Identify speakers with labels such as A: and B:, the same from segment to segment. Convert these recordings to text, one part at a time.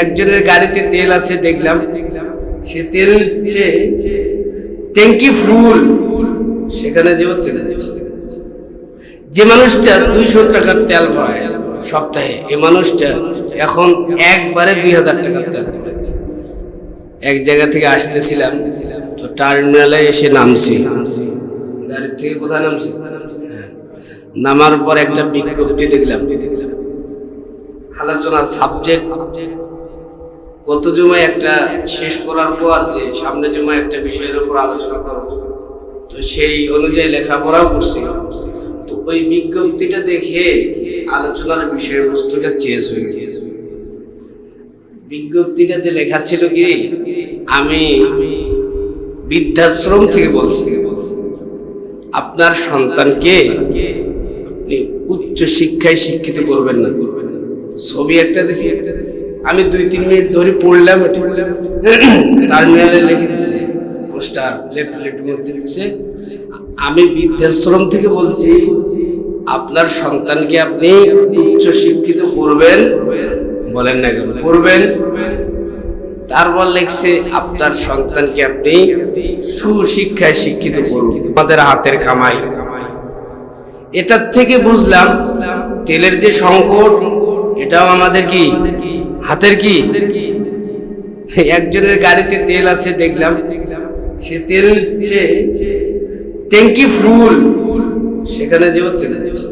A: একজনের গাড়িতে তেল আছে দেখলাম, সে তেল নিচ্ছে ট্যাঙ্কি ফুল, সেখানে যেও তেল নিচ্ছে। যে মানুষটা 200 টাকার তেল ভরায় সপ্তাহে, এই মানুষটা এখন একবারে 2000 টাকার তেল ভরায়। এক জায়গা থেকে আসতেছিলাম, তো টার্মিনালে এসে নামছি, গাড়ি থেকে কোথায় নামছি, নামার পর একটা বিজ্ঞপ্তি দেখলাম, আলোচনার সাবজেক্ট গত জুমায় একটা শেষ করার পর যে সামনে জুমায় একটা বিষয়ের উপর আলোচনা করো, তো সেই অনুযায়ী লেখাপড়াও করছি। তো ওই বিজ্ঞপ্তিটা দেখে আলোচনার বিষয়বস্তুটা চেঞ্জ হয়ে গেছে। বিজ্ঞপ্তিটাতে লেখা ছিল কি, আমি বৃদ্ধাশ্রম থেকে বলছি, আপনার সন্তানকে আপনি উচ্চ শিক্ষায় শিক্ষিত করবেন না। ছবি একটা দিছি, আমি 2-3 মিনিট ধরে পড়লাম, টার্মিনালে লিখে দিছে, পোস্টার লেফলেটের মধ্যে দিচ্ছে, আমি বৃদ্ধাশ্রম থেকে বলছি, আপনার সন্তানকে আপনি উচ্চ শিক্ষিত করবেন, বলেন না কেন করবেন। তারপর লিখছে, আপনার সন্তানকে আপনি সুশিক্ষায় শিক্ষিত করুন, আমাদের হাতের কামাই। এটার থেকে বুঝলাম তেলের যে সংকট, এটাও আমাদের কি হাতের কি। একজনের গাড়িতে তেল আছে দেখলাম, সে তেল নিচ্ছে ট্যাঙ্কি ফুল, সেখানে যেও তেল নিচ্ছে।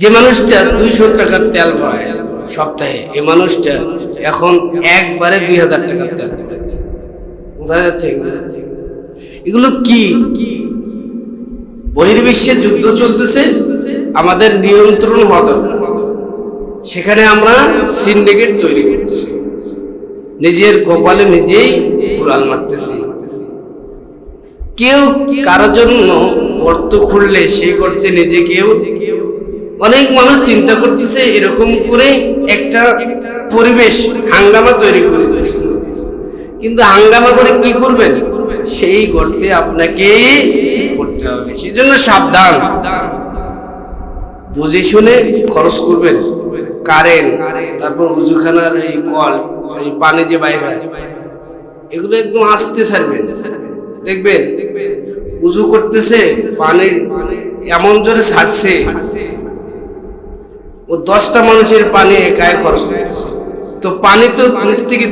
A: যে মানুষটা 200 টাকার তেল ভরায় সপ্তাহে, এই মানুষটা এখন একবারে 2000 টাকার তেল ভরায়। কোথায় যাচ্ছে এগুলো? কি বহির্বিশ্বে যুদ্ধ চলতেছে, আমাদের নিয়ন্ত্রণ হওয়া দরকার। সেখানে আমরা সিন্ডিকেট তৈরি করতেছি, নিজের কপালে নিজেই কুড়াল মারতেছি। কেউ কারো জন্য গর্ত খুললে সেই গর্তে নিজে কেউ, অনেক মানুষ চিন্তা করতেছে এরকম করে একটা পরিবেশ হাঙ্গামা তৈরি করে, কিন্তু হাঙ্গামা করে কি করবেন, সেই গর্তে আপনাকে করতে হবে। সেই জন্য সাবধান, বুঝে শুনে খরচ করবেন। কারেন্ট, তারপর উজুখানার এই কল, এই পানি যে বাইরে হয়, এগুলো একদম আস্তে ছাড়বেন। দেখবেন উজু করতেছে, পানি এমন জোরে ছাড়ছে, ও 10টা মানুষের পানি একাই খরচ করতেছে। তো পানি তো নিচ থেকে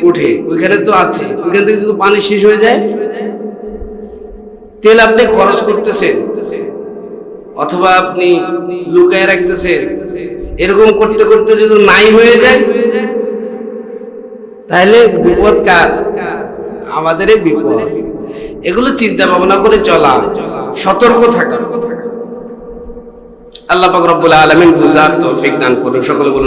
A: উঠে, ওইখানে তো আছে, ওইখান থেকে যদি পানি শেষ হয়ে যায়, তেল আপনি খরচ করতেছেন অথবা আপনি লুকায় রাখতেছেন, এরকম করতে করতে যদি নাই হয়ে যায়, তাহলে বিপদ কার? আমাদের বিপদ। এগুলো চিন্তা ভাবনা করে চলা, সতর্ক থাকা। আল্লাহ পাক রব্বুল আলামিন বুঝার তৌফিক দান করুন। সকলে বলুন